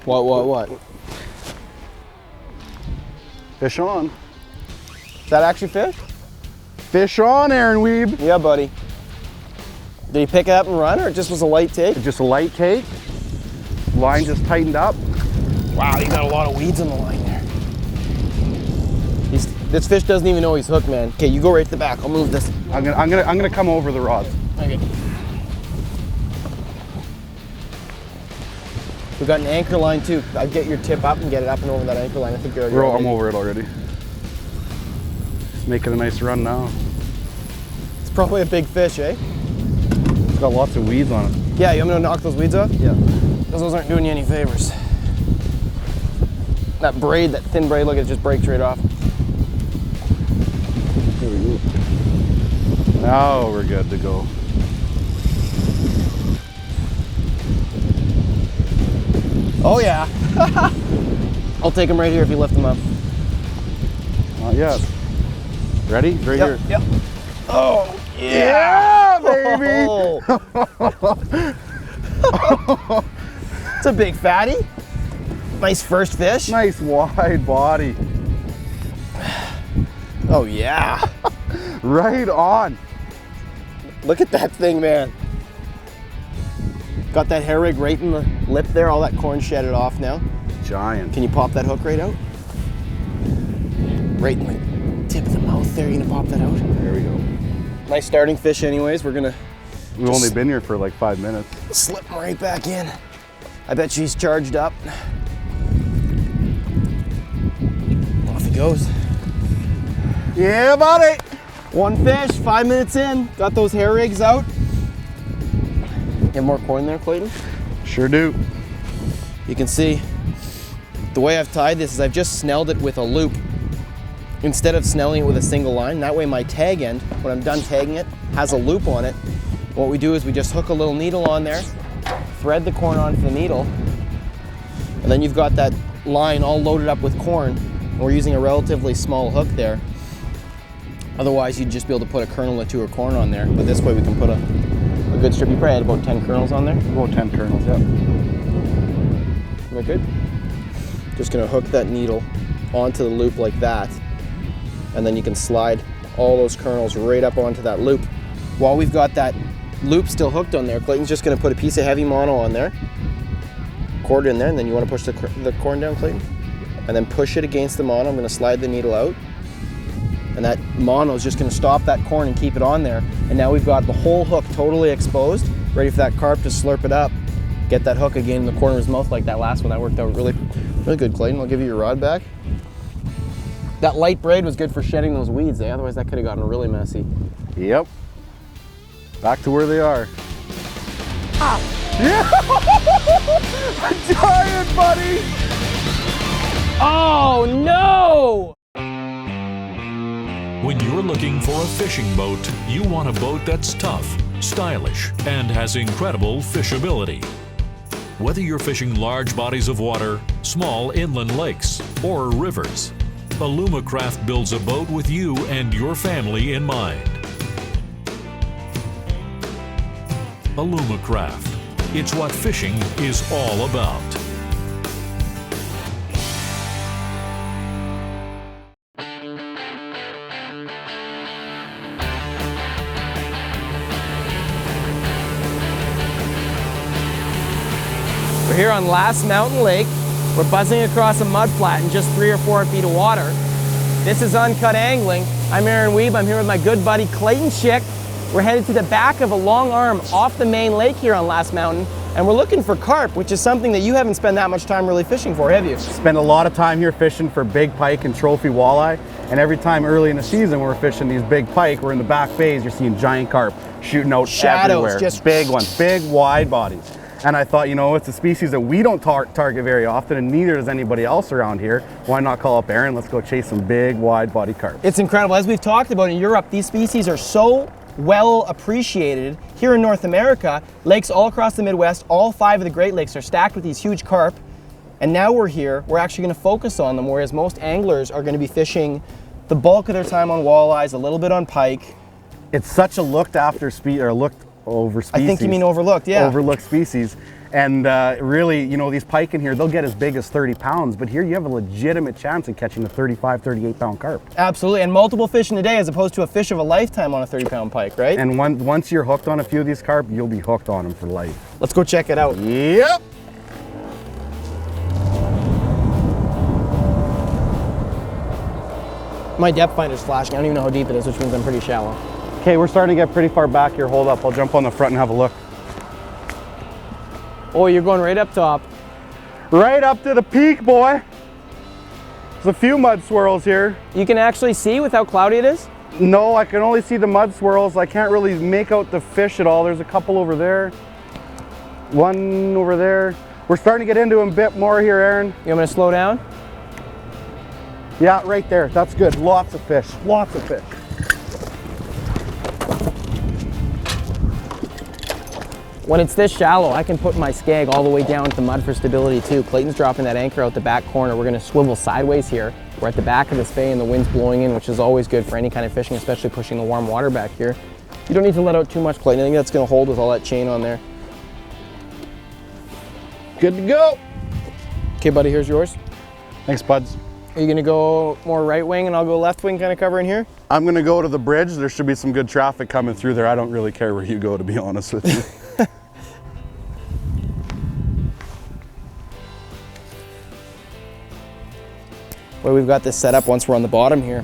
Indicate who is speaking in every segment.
Speaker 1: What?
Speaker 2: Fish on.
Speaker 1: Is that actually fish?
Speaker 2: Fish on, Aaron Weeb.
Speaker 1: Yeah, buddy. Did he pick it up and run, or it just was a light take?
Speaker 2: Just a light take. Line just tightened up.
Speaker 1: Wow, you got a lot of weeds on the line there. This fish doesn't even know he's hooked, man. Okay, you go right to the back. I'll move this.
Speaker 2: I'm gonna come over the rods.
Speaker 1: Okay. We got an anchor line too. I'd get your tip up and get it up and over that anchor line. I think you're already.
Speaker 2: I'm over it already. It's making a nice run now.
Speaker 1: It's probably a big fish, eh?
Speaker 2: It's got lots of weeds on it.
Speaker 1: Yeah, you want me to knock those weeds off?
Speaker 2: Yeah.
Speaker 1: Because those aren't doing you any favors. That braid, that thin braid, look, it just breaks right off.
Speaker 2: There we go. Now we're good to go.
Speaker 1: Oh yeah. I'll take them right here if you lift them up.
Speaker 2: Not yet. Ready? Right here.
Speaker 1: Yep. Oh
Speaker 2: yeah, baby.
Speaker 1: It's a big fatty. Nice first fish.
Speaker 2: Nice wide body.
Speaker 1: Oh yeah.
Speaker 2: Right on.
Speaker 1: Look at that thing, man. Got that hair rig right in the lip there, all that corn shedded off now.
Speaker 2: Giant.
Speaker 1: Can you pop that hook right out? Right in the tip of the mouth there, you gonna pop that out?
Speaker 2: There we go.
Speaker 1: Nice starting fish anyways, we've
Speaker 2: only been here for like 5 minutes.
Speaker 1: Slip him right back in. I bet she's charged up. Off he goes.
Speaker 2: Yeah, buddy.
Speaker 1: One fish, 5 minutes in. Got those hair rigs out. You have more corn there, Clayton?
Speaker 2: Sure do.
Speaker 1: You can see the way I've tied this is I've just snelled it with a loop instead of snelling it with a single line. That way my tag end, when I'm done tagging it, has a loop on it. What we do is we just hook a little needle on there, thread the corn onto the needle, and then you've got that line all loaded up with corn. We're using a relatively small hook there. Otherwise, you'd just be able to put a kernel or two of corn on there. But this way we can put a good strip. You probably had about 10 kernels on there?
Speaker 2: About 10 kernels, yeah.
Speaker 1: Am I good? Just gonna hook that needle onto the loop like that. And then you can slide all those kernels right up onto that loop. While we've got that loop still hooked on there, Clayton's just gonna put a piece of heavy mono on there, cord in there, and then you wanna push the corn down, Clayton? And then push it against the mono. I'm gonna slide the needle out. And that mono is just gonna stop that corn and keep it on there. And now we've got the whole hook totally exposed, ready for that carp to slurp it up, get that hook again in the corner of his mouth like that last one. That worked out really, really good, Clayton. I'll give you your rod back. That light braid was good for shedding those weeds, eh? Otherwise that could have gotten really messy.
Speaker 2: Yep. Back to where they are. Ah! Yeah! A giant, buddy!
Speaker 1: Oh no!
Speaker 3: When you're looking for a fishing boat, you want a boat that's tough, stylish, and has incredible fishability. Whether you're fishing large bodies of water, small inland lakes, or rivers, Alumacraft builds a boat with you and your family in mind. Alumacraft. It's what fishing is all about.
Speaker 1: We're here on Last Mountain Lake. We're buzzing across a mud flat in just 3 or 4 feet of water. This is Uncut Angling. I'm Aaron Weeb. I'm here with my good buddy Clayton Schick. We're headed to the back of a long arm off the main lake here on Last Mountain, and we're looking for carp, which is something that you haven't spent that much time really fishing for, have you?
Speaker 2: Spend a lot of time here fishing for big pike and trophy walleye, and every time early in the season when we're fishing these big pike, we're in the back bays, you're seeing giant carp shooting out everywhere.
Speaker 1: Just
Speaker 2: big ones, big wide bodies. And I thought, you know, it's a species that we don't target very often, and neither does anybody else around here. Why not call up Aaron? Let's go chase some big wide body carp.
Speaker 1: It's incredible. As we've talked about in Europe, these species are so well appreciated. Here in North America, lakes all across the Midwest, all 5 of the Great Lakes are stacked with these huge carp. And now we're here, we're actually gonna focus on them, whereas most anglers are gonna be fishing the bulk of their time on walleyes, a little bit on pike.
Speaker 2: It's such a looked after looked over species.
Speaker 1: I think you mean overlooked, yeah.
Speaker 2: Overlooked species. And really, you know, these pike in here, they'll get as big as 30 pounds, but here you have a legitimate chance of catching a 35, 38 pound carp.
Speaker 1: Absolutely, and multiple fish in a day as opposed to a fish of a lifetime on a 30-pound pike, right?
Speaker 2: And once you're hooked on a few of these carp, you'll be hooked on them for life.
Speaker 1: Let's go check it out.
Speaker 2: Yep.
Speaker 1: My depth finder's flashing. I don't even know how deep it is, which means I'm pretty shallow.
Speaker 2: Okay, we're starting to get pretty far back here. Hold up, I'll jump on the front and have a look.
Speaker 1: Oh, you're going right up top.
Speaker 2: Right up to the peak, boy. There's a few mud swirls here.
Speaker 1: You can actually see with how cloudy it is?
Speaker 2: No, I can only see the mud swirls. I can't really make out the fish at all. There's a couple over there. One over there. We're starting to get into them a bit more here, Aaron.
Speaker 1: You want me to slow down?
Speaker 2: Yeah, right there. That's good. Lots of fish. Lots of fish.
Speaker 1: When it's this shallow, I can put my skeg all the way down to the mud for stability too. Clayton's dropping that anchor out the back corner. We're gonna swivel sideways here. We're at the back of this bay and the wind's blowing in, which is always good for any kind of fishing, especially pushing the warm water back here. You don't need to let out too much, Clayton. I think that's gonna hold with all that chain on there.
Speaker 2: Good to go.
Speaker 1: Okay, buddy, here's yours.
Speaker 2: Thanks, buds.
Speaker 1: Are you gonna go more right wing and I'll go left wing, kind of cover in here?
Speaker 2: I'm gonna go to the bridge. There should be some good traffic coming through there. I don't really care where you go, to be honest with you.
Speaker 1: The way we've got this set up once we're on the bottom here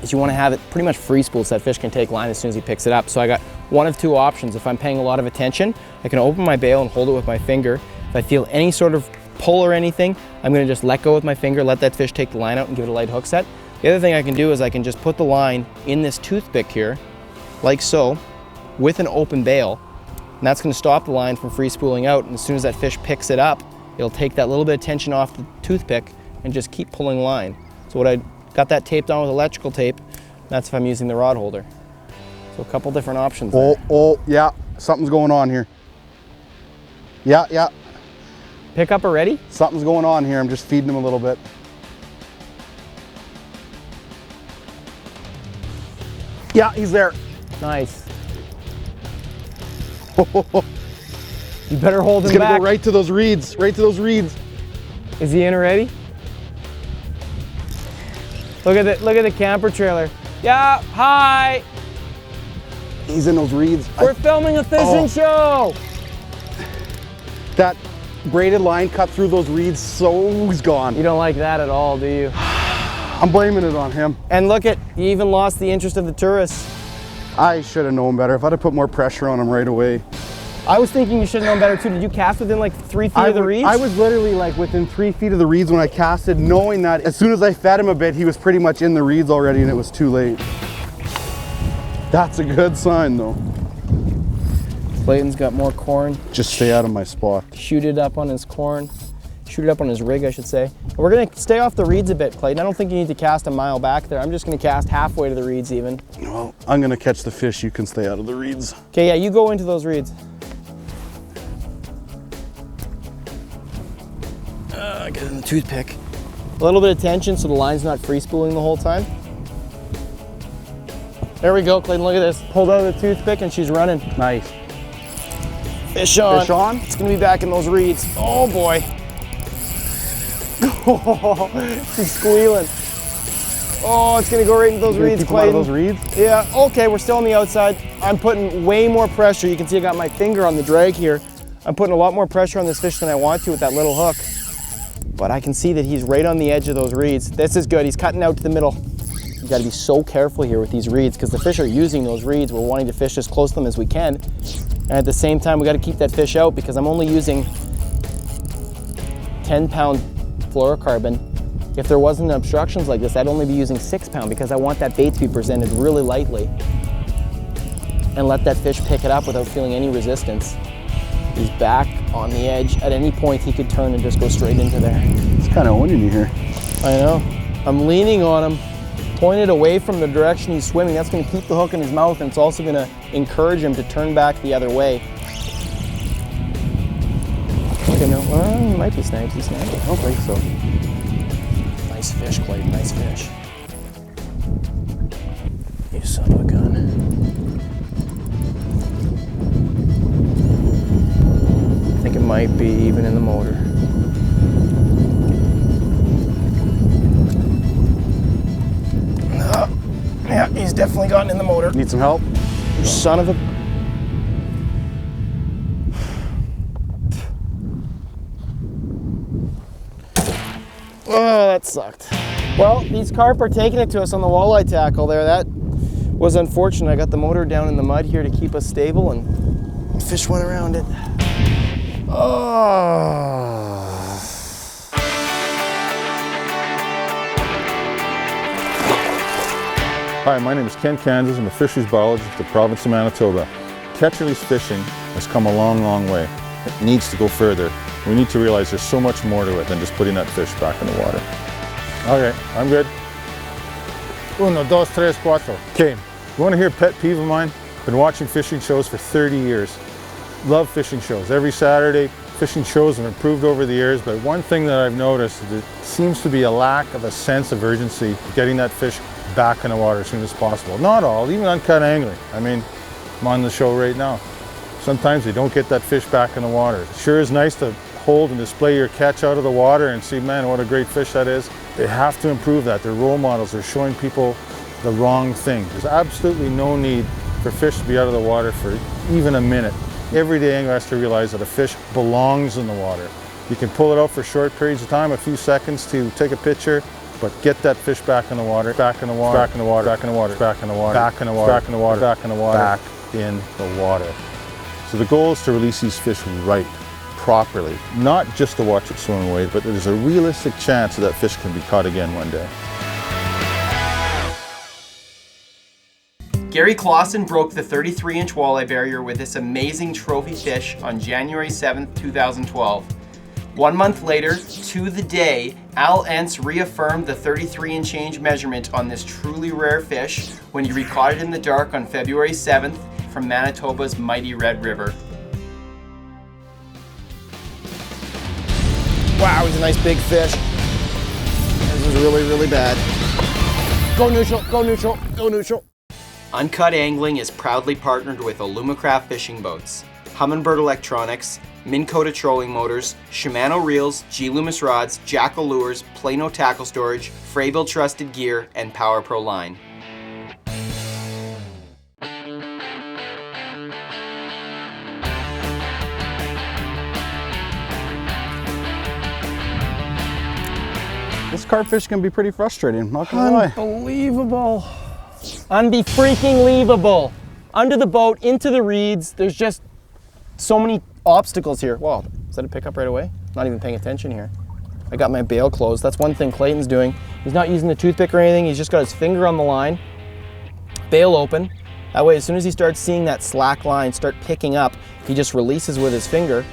Speaker 1: is you want to have it pretty much free spooled so that fish can take line as soon as he picks it up. So I got one of two options. If I'm paying a lot of attention, I can open my bail and hold it with my finger. If I feel any sort of pull or anything, I'm going to just let go with my finger, let that fish take the line out and give it a light hook set. The other thing I can do is I can just put the line in this toothpick here, like so, with an open bail, and that's going to stop the line from free spooling out. And as soon as that fish picks it up, it'll take that little bit of tension off the toothpick and just keep pulling line. So what I got that taped on with electrical tape, that's if I'm using the rod holder. So a couple different options there.
Speaker 2: Oh, yeah, something's going on here. Yeah.
Speaker 1: Pick up already?
Speaker 2: Something's going on here. I'm just feeding him a little bit. Yeah, he's there.
Speaker 1: Nice. You better hold him
Speaker 2: He's gonna
Speaker 1: back.
Speaker 2: go right to those reeds, right to those reeds.
Speaker 1: Is he in already? Look at the camper trailer. Yeah, hi.
Speaker 2: He's in those reeds.
Speaker 1: We're filming a fishing show.
Speaker 2: That braided line cut through those reeds, so he's gone.
Speaker 1: You don't like that at all, do you?
Speaker 2: I'm blaming it on him.
Speaker 1: And look at, you even lost the interest of the tourists.
Speaker 2: I should have known better. If I'd have put more pressure on him right away.
Speaker 1: I was thinking you should have known better too. Did you cast within like 3 feet of the reeds?
Speaker 2: I was literally like within 3 feet of the reeds when I casted, knowing that as soon as I fed him a bit, he was pretty much in the reeds already and it was too late. That's a good sign though.
Speaker 1: Clayton's got more corn.
Speaker 2: Just stay out of my spot.
Speaker 1: Shoot it up on his corn. Shoot it up on his rig, I should say. And we're gonna stay off the reeds a bit, Clayton. I don't think you need to cast a mile back there. I'm just gonna cast halfway to the reeds even.
Speaker 2: Well, I'm gonna catch the fish. You can stay out of the reeds.
Speaker 1: Okay, yeah, you go into those reeds. Get in the toothpick. A little bit of tension so the line's not free spooling the whole time. There we go, Clayton, look at this. Pulled out of the toothpick and she's running.
Speaker 2: Nice.
Speaker 1: Fish on.
Speaker 2: Fish on?
Speaker 1: It's gonna be back in those reeds. Oh boy. She's squealing. Oh, it's gonna go right into those reeds,
Speaker 2: keep him out of
Speaker 1: Clayton.
Speaker 2: those reeds?
Speaker 1: Yeah, okay, we're still on the outside. I'm putting way more pressure. You can see I got my finger on the drag here. I'm putting a lot more pressure on this fish than I want to with that little hook. But I can see that he's right on the edge of those reeds. This is good, he's cutting out to the middle. You gotta be so careful here with these reeds because the fish are using those reeds. We're wanting to fish as close to them as we can. And at the same time, we gotta keep that fish out because I'm only using 10-pound fluorocarbon. If there wasn't obstructions like this, I'd only be using 6-pound because I want that bait to be presented really lightly and let that fish pick it up without feeling any resistance. He's back on the edge. At any point, he could turn and just go straight into there.
Speaker 2: It's kind of owning you here.
Speaker 1: I know. I'm leaning on him, pointed away from the direction he's swimming. That's going to keep the hook in his mouth, and it's also going to encourage him to turn back the other way. Okay, no, well, he might be snagged. He's snagged.
Speaker 2: I don't think so.
Speaker 1: Nice fish, Clayton. Nice fish. You son of a gun. I think it might be even in the motor. Yeah, he's definitely gotten in the motor.
Speaker 2: Need some help?
Speaker 1: You son of a... Oh, that sucked. Well, these carp are taking it to us on the walleye tackle there. That was unfortunate. I got the motor down in the mud here to keep us stable, and fish went around it. Oh.
Speaker 4: Hi, my name is Ken Kansas. I'm a fisheries biologist at the province of Manitoba. Catch-release fishing has come a long, long way. It needs to go further. We need to realize there's so much more to it than just putting that fish back in the water. Okay, I'm good. 1, 2, 3, 4. Okay, you want to hear a pet peeve of mine? Been watching fishing shows for 30 years. Love fishing shows. Every Saturday, fishing shows have improved over the years, but one thing that I've noticed is there seems to be a lack of a sense of urgency getting that fish back in the water as soon as possible. Not all, even uncut angling. I mean, I'm on the show right now. Sometimes they don't get that fish back in the water. It sure is nice to hold and display your catch out of the water and see, man, what a great fish that is. They have to improve that. They're role models. They're showing people the wrong thing. There's absolutely no need for fish to be out of the water for even a minute. Everyday angler has to realize that a fish belongs in the water. You can pull it out for short periods of time, a few seconds to take a picture, but get that fish back in the water, back in the water, back in the water, back in the water, back in the water, back in the water, back in the water, back in the water, back in the water. So the goal is to release these fish right, properly, not just to watch it swim away, but there's a realistic chance that fish can be caught again one day.
Speaker 1: Gary Clausen broke the 33-inch walleye barrier with this amazing trophy fish on January 7th, 2012. 1 month later, to the day, Al Entz reaffirmed the 33 and change measurement on this truly rare fish when he recaught it in the dark on February 7th from Manitoba's mighty Red River. Wow, he's a nice big fish. This is really, really bad. Go neutral, go neutral, go neutral. Uncut Angling is proudly partnered with Alumacraft Fishing Boats, Humminbird Electronics, Minn Kota Trolling Motors, Shimano Reels, G Loomis Rods, Jackal Lures, Plano Tackle Storage, Frayville Trusted Gear, and Power Pro Line.
Speaker 2: This carp fish can be pretty frustrating, not gonna lie.
Speaker 1: Unbelievable. Unbe-freaking-leavable. Under the boat, into the reeds, there's just so many obstacles here. Wow, is that a pickup right away? Not even paying attention here. I got my bail closed. That's one thing Clayton's doing. He's not using the toothpick or anything. He's just got his finger on the line. Bail open. That way, as soon as he starts seeing that slack line start picking up, he just releases with his finger.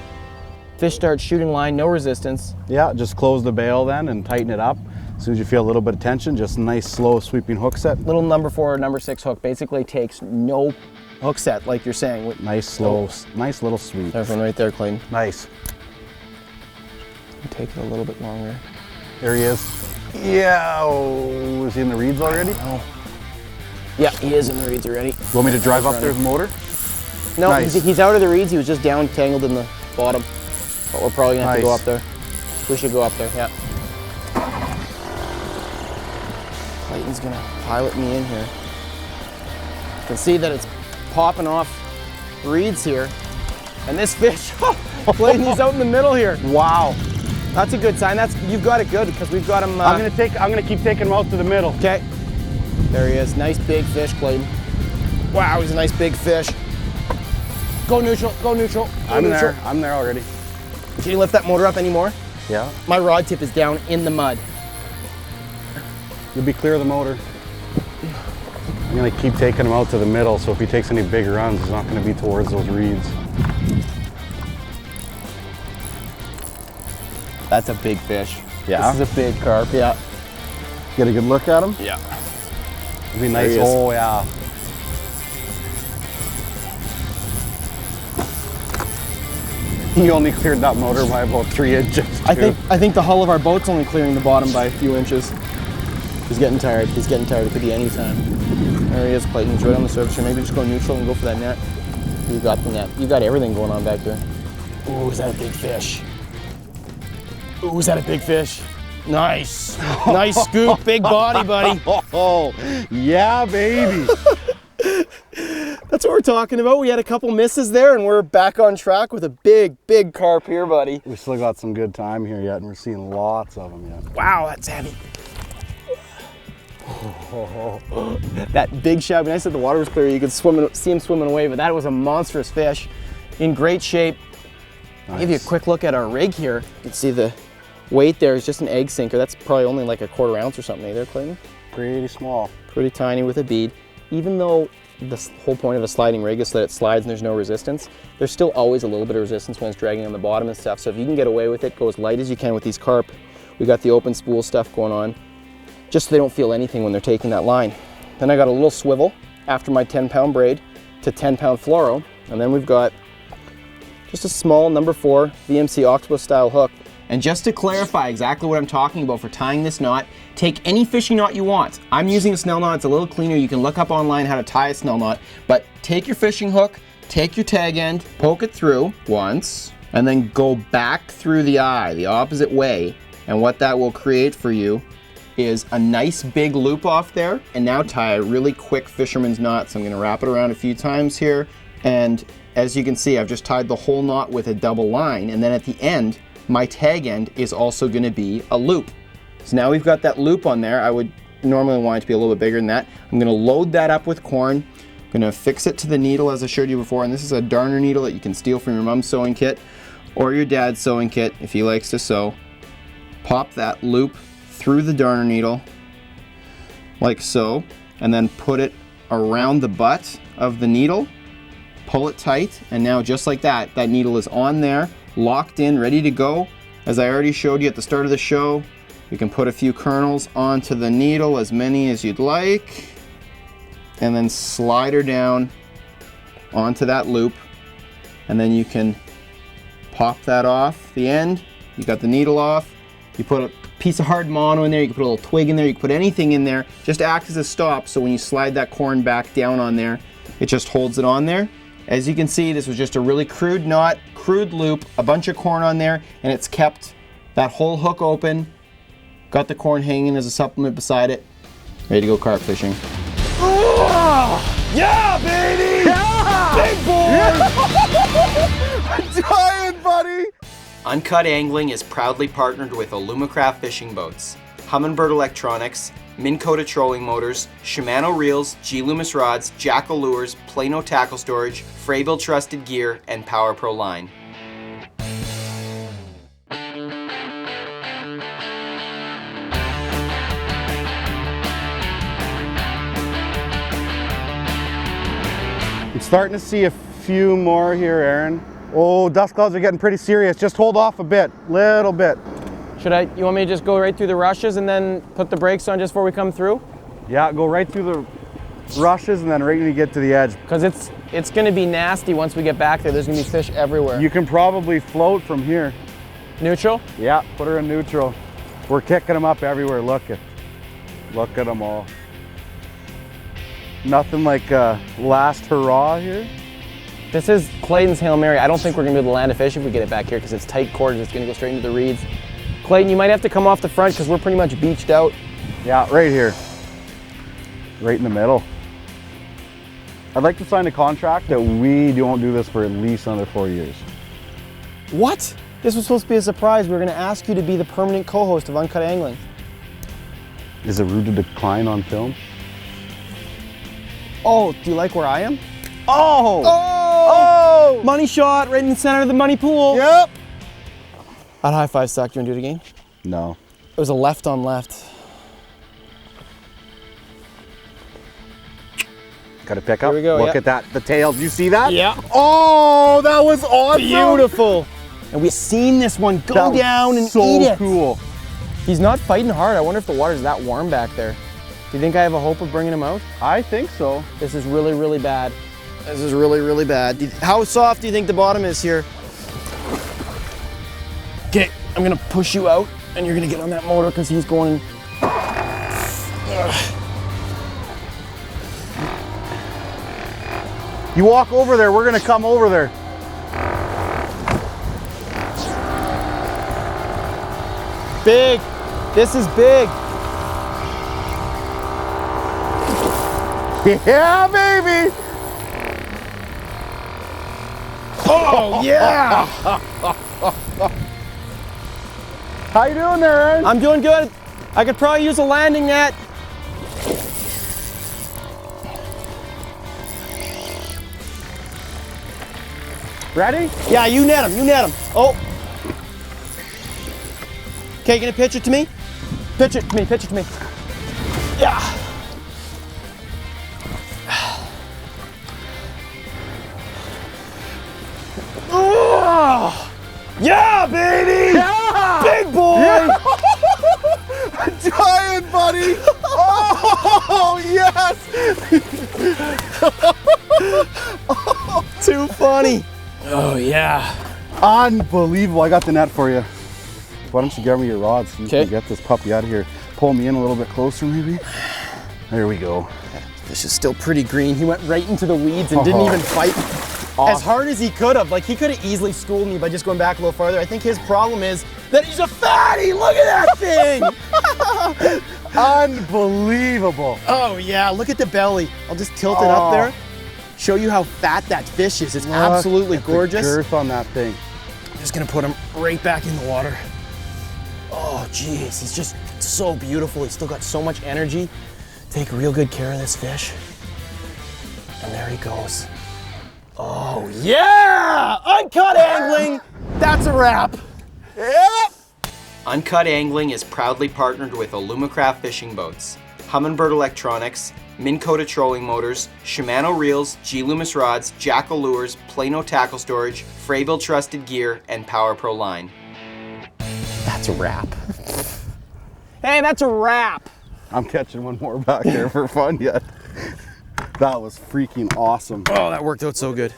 Speaker 1: Fish starts shooting line, no resistance.
Speaker 2: Yeah, just close the bail then and tighten it up. As soon as you feel a little bit of tension, just nice, slow, sweeping hook set.
Speaker 1: Little number 4 or number 6 hook basically takes no hook set, like you're saying.
Speaker 2: Nice, slow, nice little sweep.
Speaker 1: There's one right there, Clayton.
Speaker 2: Nice.
Speaker 1: Take it a little bit longer.
Speaker 2: There he is. Yeah, oh, is he in the reeds already?
Speaker 1: Oh. Yeah, he is in the reeds already.
Speaker 2: Want me to drive up there with the motor?
Speaker 1: No,
Speaker 2: Nice.
Speaker 1: he's out of the reeds. He was just down, tangled in the bottom. But we're probably gonna have to go
Speaker 2: Nice.
Speaker 1: up there. We should go up there, yeah. Clayton's gonna pilot me in here. You can see that it's popping off reeds here. And this fish, Clayton, he's out in the middle here.
Speaker 2: Wow.
Speaker 1: That's a good sign. You've got it good because we've got him.
Speaker 2: I'm gonna keep taking him out to the middle.
Speaker 1: Okay. There he is. Nice big fish, Clayton. Wow, he's a nice big fish. Go neutral, go neutral. Go
Speaker 2: I'm
Speaker 1: neutral.
Speaker 2: there. I'm there already.
Speaker 1: Can you lift that motor up anymore?
Speaker 2: Yeah.
Speaker 1: My rod tip is down in the mud.
Speaker 2: You'll be clear of the motor. I'm gonna keep taking him out to the middle, so if he takes any big runs, it's not gonna be towards those reeds.
Speaker 1: That's a big fish.
Speaker 2: Yeah?
Speaker 1: This is a big carp, yeah.
Speaker 2: Get a good look at him?
Speaker 1: Yeah.
Speaker 2: It'd be nice.
Speaker 1: he is.
Speaker 2: Oh, yeah. He only cleared that motor by about 3 inches.
Speaker 1: I think the hull of our boat's only clearing the bottom by a few inches. He's getting tired. He's getting tired. It could be any time. There he is, Clayton. He's right on the surface here. Maybe just go neutral and go for that net. You got the net. You got everything going on back there. Ooh, is that a big fish? Ooh, is that a big fish? Nice. Nice scoop, big body, buddy.
Speaker 2: Oh, yeah, baby.
Speaker 1: That's what we're talking about. We had a couple misses there, and we're back on track with a big, big carp here, buddy.
Speaker 2: We still got some good time here yet, and we're seeing lots of them yet.
Speaker 1: Wow, that's heavy. That big shad. When I said the water was clear, you could see him swimming away, but that was a monstrous fish. In great shape.
Speaker 2: Nice.
Speaker 1: I'll give you a quick look at our rig here. You can see the weight there is just an egg sinker. That's probably only like a 1/4 ounce or something, there, Clayton?
Speaker 2: Pretty small.
Speaker 1: Pretty tiny with a bead. Even though the whole point of a sliding rig is that it slides and there's no resistance, there's still always a little bit of resistance when it's dragging on the bottom and stuff. So if you can get away with it, go as light as you can with these carp. We got the open spool stuff going on, just so they don't feel anything when they're taking that line. Then I got a little swivel after my 10-pound braid to 10-pound fluoro, and then we've got just a small number 4 VMC octopus style hook. And just to clarify exactly what I'm talking about for tying this knot, take any fishing knot you want. I'm using a snell knot, it's a little cleaner. You can look up online how to tie a snell knot, but take your fishing hook, take your tag end, poke it through once, and then go back through the eye, the opposite way. And what that will create for you is a nice big loop off there, and now tie a really quick fisherman's knot. So I'm gonna wrap it around a few times here, and as you can see, I've just tied the whole knot with a double line, and then at the end, my tag end is also gonna be a loop. So now we've got that loop on there. I would normally want it to be a little bit bigger than that. I'm gonna load that up with corn. I'm gonna fix it to the needle as I showed you before, and this is a darner needle that you can steal from your mom's sewing kit or your dad's sewing kit if he likes to sew. Pop that loop through the darner needle like so, and then put it around the butt of the needle, pull it tight, and now just like that, that needle is on there, locked in, ready to go. As I already showed you at the start of the show, you can put a few kernels onto the needle, as many as you'd like, and then slide her down onto that loop, and then you can pop that off the end. You got the needle off, you put a piece of hard mono in there, you can put a little twig in there, you can put anything in there, just act as a stop, so when you slide that corn back down on there, it just holds it on there. As you can see, this was just a really crude knot, crude loop, a bunch of corn on there, and it's kept that whole hook open. Got the corn hanging as a supplement beside it. Ready to go carp fishing.
Speaker 2: Oh, yeah, baby! Yeah! Big boy! I'm dying, buddy!
Speaker 1: Uncut Angling is proudly partnered with Alumacraft Fishing Boats, Humminbird Electronics, Minn Kota Trolling Motors, Shimano Reels, G Loomis Rods, Jackal Lures, Plano Tackle Storage, Frabill Trusted Gear, and Power Pro Line.
Speaker 2: I'm starting to see a few more here, Aaron. Oh, dust clouds are getting pretty serious. Just hold off a bit, little bit.
Speaker 1: You want me to just go right through the rushes and then put the brakes on just before we come through?
Speaker 2: Yeah, go right through the rushes and then right when you get to the edge.
Speaker 1: Because it's going to be nasty once we get back there. There's going to be fish everywhere.
Speaker 2: You can probably float from here.
Speaker 1: Neutral?
Speaker 2: Yeah, put her in neutral. We're kicking them up everywhere. Look at them all. Nothing like a last hurrah here.
Speaker 1: This is Clayton's Hail Mary. I don't think we're going to be able to land a fish if we get it back here because it's tight quarters. It's going to go straight into the reeds. Clayton, you might have to come off the front because we're pretty much beached out.
Speaker 2: Yeah, right here. Right in the middle. I'd like to sign a contract that we don't do this for at least another 4 years.
Speaker 1: What? This was supposed to be a surprise. We were going to ask you to be the permanent co-host of Uncut Angling.
Speaker 2: Is it rude to decline on film?
Speaker 1: Oh, do you like where I am?
Speaker 2: Oh!
Speaker 1: Oh! Money shot right in the center of the money pool.
Speaker 2: Yep!
Speaker 1: That high five sucked. Do you want to do it again?
Speaker 2: No.
Speaker 1: It was a left on left.
Speaker 2: Got to pick up.
Speaker 1: Here we go,
Speaker 2: Look
Speaker 1: yeah.
Speaker 2: at that. The tail. Did you see that?
Speaker 1: Yeah.
Speaker 2: Oh, that was awesome.
Speaker 1: Beautiful. And we've seen this one go down and eat it.
Speaker 2: So cool.
Speaker 1: He's not fighting hard. I wonder if the water's that warm back there. Do you think I have a hope of bringing him out?
Speaker 2: I think so.
Speaker 1: This is really, really bad. This is really, really bad. How soft do you think the bottom is here? Okay, I'm gonna push you out and you're gonna get on that motor because he's going.
Speaker 2: You walk over there, we're gonna come over there.
Speaker 1: Big. This is big.
Speaker 2: Yeah, baby.
Speaker 1: Oh, yeah.
Speaker 2: How you doing there, Aaron?
Speaker 1: I'm doing good. I could probably use a landing net.
Speaker 2: Ready?
Speaker 1: Yeah, you net him, you net him. Oh. Okay, gonna pitch it to me? Pitch it to me, pitch it to me. Yeah. Oh, yeah, baby!
Speaker 2: Yeah!
Speaker 1: Big boy!
Speaker 2: Yeah. Giant, buddy! Oh, yes!
Speaker 1: Too funny. Oh, yeah.
Speaker 2: Unbelievable. I got the net for you. Why don't you grab me your rods so you can get this puppy out of here. Pull me in a little bit closer, maybe. There we go.
Speaker 1: Fish is still pretty green. He went right into the weeds and didn't even fight as hard as he could have. Like, he could have easily schooled me by just going back a little farther. I think his problem is that he's a fatty. Look at that thing.
Speaker 2: Unbelievable.
Speaker 1: Oh, yeah. Look at the belly. I'll just tilt it up there. Show you how fat that fish is. It's absolutely gorgeous.
Speaker 2: The girth on that thing.
Speaker 1: I'm just gonna put him right back in the water. Oh, geez. He's just so beautiful. He's still got so much energy. Take real good care of this fish. And there he goes. Oh, yeah! Uncut angling! That's a wrap.
Speaker 2: Yep.
Speaker 1: Uncut Angling is proudly partnered with Alumacraft Fishing Boats, Humminbird Electronics, Minn Kota Trolling Motors, Shimano Reels, G Loomis Rods, Jackal Lures, Plano Tackle Storage, Frabill Trusted Gear, and Power Pro Line. That's a wrap. Hey, that's a wrap.
Speaker 2: I'm catching one more back there for fun yet. That was freaking awesome.
Speaker 1: Oh, that worked out so good.